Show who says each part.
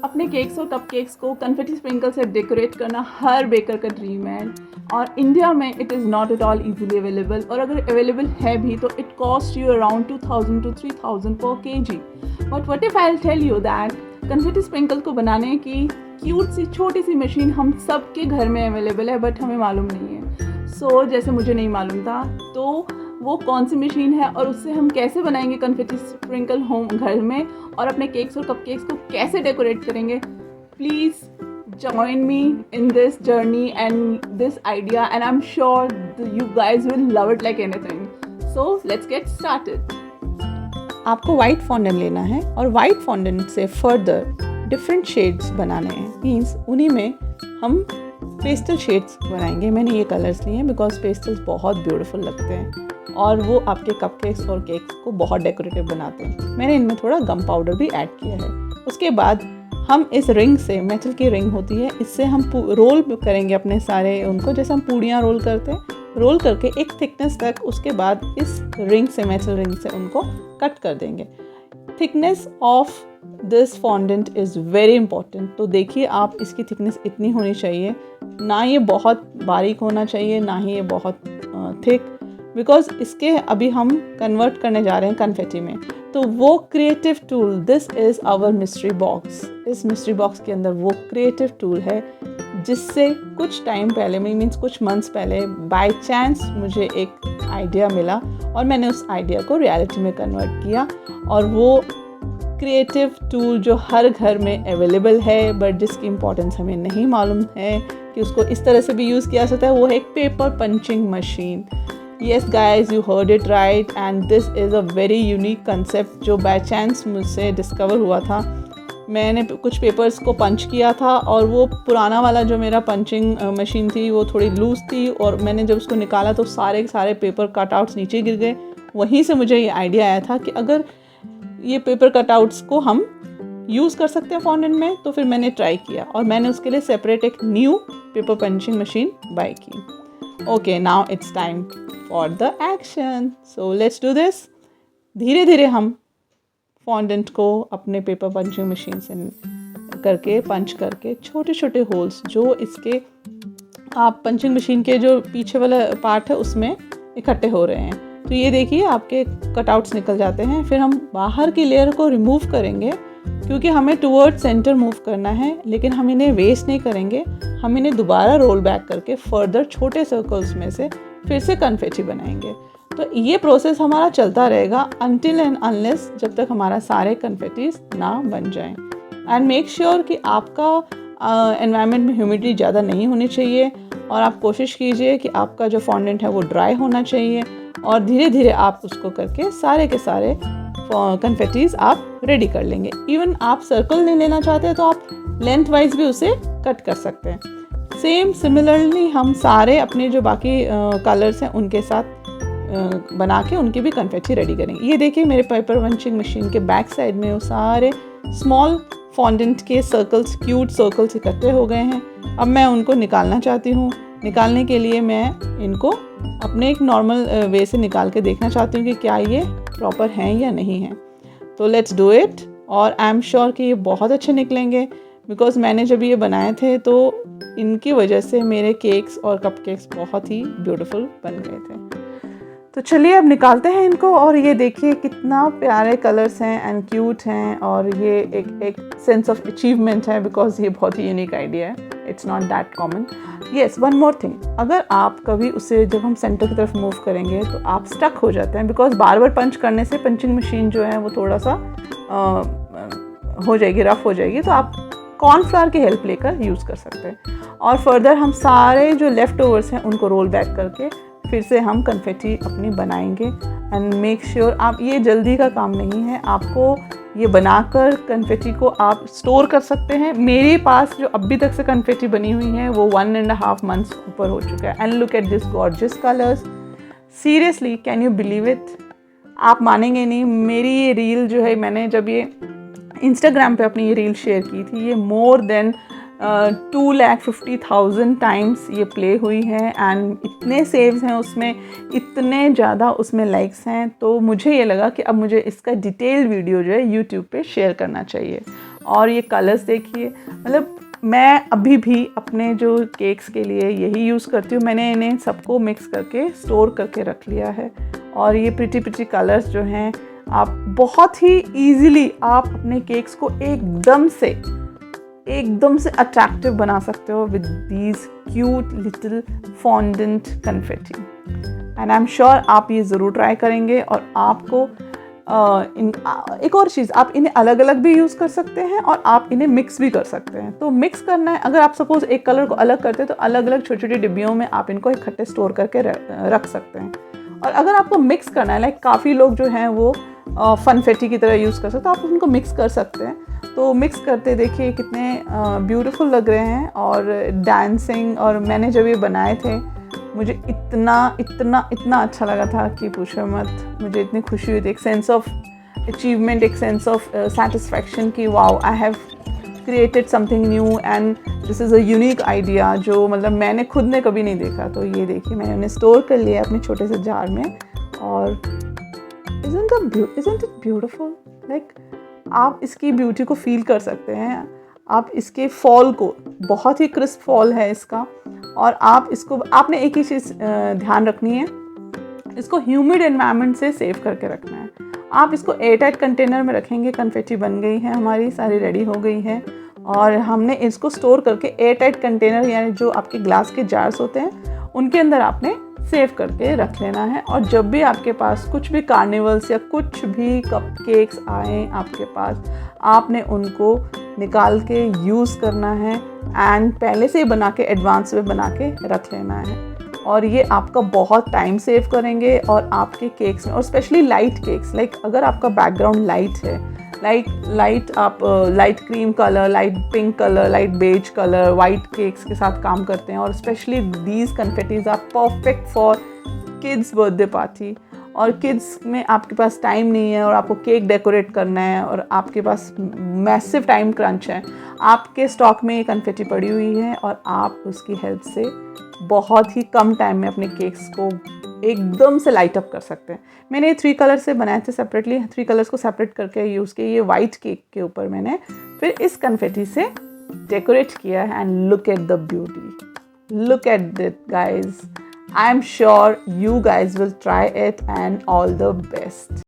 Speaker 1: अपने केक्स और कपकेक्स को कन्फेटी स्प्रिंकल से डेकोरेट करना हर बेकर का ड्रीम है, और इंडिया में it is not at all easily available, और अगर अवेलेबल है भी तो it cost you around 2000 to 3000 पर kg। But what if I tell you that confetti sprinkle को बनाने की क्यूट सी छोटी सी मशीन हम सबके घर में अवेलेबल है, बट हमें मालूम नहीं है। सो जैसे मुझे नहीं मालूम था, तो वो कौन सी मशीन है और उससे हम कैसे बनाएंगे कन्फेटी स्प्रिंकल होम घर में, और अपने केक्स और कपकेक्स को कैसे डेकोरेट करेंगे। Please join me in this journey and this idea, and I'm sure you guys will love it like anything. So let's get started.
Speaker 2: आपको वाइट फॉन्डेंट लेना है और वाइट फॉन्डेंट से फर्दर डिफरेंट शेड्स बनाने हैं। Means उन्हीं में हम पेस्टल शेड्स बनाएंगे। मैंने ये कलर्स लिए हैं बिकॉज पेस्टल्स बहुत ब्यूटीफुल लगते हैं और वो आपके कपकेक्स और केक्स को बहुत डेकोरेटिव बनाते हैं। मैंने इनमें थोड़ा गम पाउडर भी ऐड किया है। उसके बाद हम इस रिंग से, मेटल की रिंग होती है, इससे हम रोल करेंगे अपने सारे उनको, जैसे हम पूड़ियाँ रोल करते हैं, रोल करके एक थिकनेस तक। उसके बाद इस रिंग से, मेटल रिंग से उनको कट कर देंगे। Thickness of this fondant is very important. तो देखिए आप, इसकी थिकनेस इतनी होनी चाहिए, ना ये बहुत बारीक होना चाहिए ना ही ये बहुत थिक, बिकॉज इसके अभी हम कन्वर्ट करने जा रहे हैं कन्फेटी में। तो वो creative tool, this is our mystery box. इस मिस्ट्री बॉक्स के अंदर वो क्रिएटिव टूल है जिससे कुछ टाइम पहले, मीन्स कुछ मंथ्स पहले, बाय चांस मुझे एक आइडिया मिला और मैंने उस आइडिया को रियलिटी में कन्वर्ट किया। और वो क्रिएटिव टूल जो हर घर में अवेलेबल है बट जिसकी इम्पोर्टेंस हमें नहीं मालूम है कि उसको इस तरह से भी यूज़ किया जा सकता है, वो है एक paper punching machine. Yes guys, you heard it right, and this is a very unique concept जो बाय चांस मुझसे डिस्कवर हुआ था। मैंने कुछ पेपर्स को पंच किया था और वो पुराना वाला जो मेरा पंचिंग मशीन थी वो थोड़ी लूज़ थी, और मैंने जब उसको निकाला तो सारे के सारे पेपर कटआउट्स नीचे गिर गए। वहीं से मुझे ये आइडिया आया था कि अगर ये पेपर कटआउट्स को हम यूज़ कर सकते हैं फॉन्डेंट में, तो फिर मैंने ट्राई किया और मैंने उसके लिए सेपरेट एक new paper punching machine buy की। Okay, now it's time for the action, so let's do this. धीरे धीरे हम फॉन्डेंट को अपने पेपर पंचिंग मशीन से करके, पंच करके छोटे छोटे होल्स जो इसके आप पंचिंग मशीन के जो पीछे वाला पार्ट है उसमें इकट्ठे हो रहे हैं। तो ये देखिए आपके कटआउट्स निकल जाते हैं। फिर हम बाहर की लेयर को रिमूव करेंगे क्योंकि हमें टुवर्ड सेंटर मूव करना है, लेकिन हम इन्हें वेस्ट नहीं करेंगे। हम इन्हें दोबारा रोल बैक करके फर्दर छोटे सर्कल्स में से फिर से कन्फेटी बनाएंगे। तो ये प्रोसेस हमारा चलता रहेगा अनटिल एंड अनलेस, जब तक हमारा सारे कन्फेटीज ना बन जाएं। एंड मेक श्योर कि आपका एनवायरनमेंट में ह्यूमिडिटी ज़्यादा नहीं होनी चाहिए, और आप कोशिश कीजिए कि आपका जो फॉन्डेंट है वो ड्राई होना चाहिए, और धीरे धीरे आप उसको करके सारे के सारे कन्फेटीज आप रेडी कर लेंगे। इवन आप सर्कल नहीं लेना चाहते तो आप लेंथ वाइज भी उसे कट कर सकते हैं। सेम सिमिलरली हम सारे अपने जो बाकी कलर्स हैं उनके साथ बना के उनकी भी कन्फेटी रेडी करेंगे। ये देखिए मेरे पेपर पंचिंग मशीन के बैक साइड में वो सारे स्मॉल फॉन्डेंट के सर्कल्स, क्यूट सर्कल्स इकट्ठे हो गए हैं। अब मैं उनको निकालना चाहती हूँ। निकालने के लिए मैं इनको अपने एक नॉर्मल वे से निकाल के देखना चाहती हूँ कि क्या ये प्रॉपर हैं या नहीं हैं। तो लेट्स डू इट, और आई एम श्योर कि ये बहुत अच्छे निकलेंगे बिकॉज मैंने जब ये बनाए थे तो इनकी वजह से मेरे केक्स और कपकेक्स बहुत ही ब्यूटीफुल बन गए थे। तो चलिए अब निकालते हैं इनको, और ये देखिए कितना प्यारे कलर्स हैं एंड क्यूट हैं, और ये एक सेंस ऑफ अचीवमेंट है बिकॉज ये बहुत ही यूनिक आइडिया है। It's not that common. Yes, one more thing, अगर आप कभी उसे, जब हम सेंटर की तरफ मूव करेंगे तो आप स्टक हो जाते हैं बिकॉज बार बार पंच करने से पंचिंग मशीन जो है वो थोड़ा सा हो जाएगी, रफ हो जाएगी। तो आप कॉर्नफ्लावर की हेल्प लेकर यूज़ कर सकते हैं, और फर्दर हम सारे जो लेफ़्ट ओवर्स हैं उनको रोल बैक करके फिर से हम कन्फेटी अपनी बनाएंगे। एंड मेक श्योर आप, ये जल्दी का काम नहीं है, आपको ये बनाकर कन्फेटी को आप स्टोर कर सकते हैं। मेरे पास जो अभी तक से कन्फेटी बनी हुई है वो 1.5 months ऊपर हो चुका है। And look at this gorgeous colours, seriously can you believe it? आप मानेंगे नहीं, मेरी ये रील जो है, मैंने जब ये इंस्टाग्राम पे अपनी ये रील शेयर की थी, ये मोर देन 2,50,000 टाइम्स ये प्ले हुई है, एंड इतने सेव्स हैं उसमें, इतने ज़्यादा उसमें लाइक्स हैं। तो मुझे ये लगा कि अब मुझे इसका डिटेल्ड वीडियो जो है यूट्यूब पे शेयर करना चाहिए। और ये कलर्स देखिए, मतलब मैं अभी भी अपने जो केक्स के लिए यही यूज़ करती हूँ। मैंने इन्हें सबको मिक्स करके स्टोर करके रख लिया है। और ये प्रिटी कलर्स जो हैं, आप बहुत ही ईजीली आप अपने केक्स को एकदम से अट्रैक्टिव बना सकते हो with these cute little fondant confetti. And I am sure आप ये ज़रूर ट्राई करेंगे। और आपको एक और चीज़, आप इन्हें अलग अलग भी यूज़ कर सकते हैं और आप इन्हें मिक्स भी कर सकते हैं। तो मिक्स करना है, अगर आप सपोज़ एक कलर को अलग करते हैं तो अलग अलग छोटी छोटी डिब्बियों में आप इनको इकट्ठे स्टोर करके रख सकते हैं। और अगर आपको मिक्स करना है, लाइक काफ़ी लोग जो हैं वो फनफेटी की तरह यूज़ कर सकते हैं, तो आप उनको मिक्स कर सकते हैं। तो मिक्स करते देखिए कितने ब्यूटीफुल लग रहे हैं और डांसिंग। और मैंने जब ये बनाए थे मुझे इतना अच्छा लगा था कि पूछो मत। मुझे इतनी खुशी हुई थी, एक सेंस ऑफ अचीवमेंट, एक सेंस ऑफ सेटिस्फैक्शन कि wow, I have created something new and this is a unique idea जो मतलब मैंने खुद ने कभी नहीं देखा। तो ये देखिए मैंने उन्हें स्टोर कर लिया अपने छोटे से जार में। और isn't it beautiful? लाइक आप इसकी ब्यूटी को फील कर सकते हैं। आप इसके फॉल को, बहुत ही क्रिस्प फॉल है इसका। और आप इसको, आपने एक ही चीज़ ध्यान रखनी है, इसको ह्यूमिड एनवायरनमेंट से सेव करके रखना है। आप इसको एयर टाइट कंटेनर में रखेंगे। कन्फेटी बन गई है हमारी, सारी रेडी हो गई है। और हमने इसको स्टोर करके एयर टाइट कंटेनर, यानी जो आपके ग्लास के जार्स होते हैं उनके अंदर आपने सेव करके रख लेना है। और जब भी आपके पास कुछ भी कार्निवल्स या कुछ भी कपकेक्स आए आपके पास, आपने उनको निकाल के यूज़ करना है एंड पहले से ही बना के, एडवांस में बना के रख लेना है। और ये आपका बहुत टाइम सेव करेंगे और आपके केक्स में, और स्पेशली लाइट केक्स, लाइक अगर आपका बैकग्राउंड लाइट है, लाइट आप light cream colour, light pink colour, light beige colour, white cakes के साथ काम करते हैं। और specially these confettis are perfect for kids birthday party. और किड्स में आपके पास टाइम नहीं है और आपको केक डेकोरेट करना है और आपके पास मैसिव टाइम क्रंच है, आपके स्टॉक में ये कन्फेटी पड़ी हुई है और आप उसकी हेल्प से बहुत ही कम टाइम में अपने केक्स को एकदम से लाइट अप कर सकते हैं। मैंने 3 कलर से बनाए थे सेपरेटली, 3 कलर्स को सेपरेट करके यूज़ किया। ये वाइट केक के ऊपर मैंने फिर इस कन्फेटी से डेकोरेट किया है। And look at the beauty, look at it guys. I'm sure you guys will try it and all the best.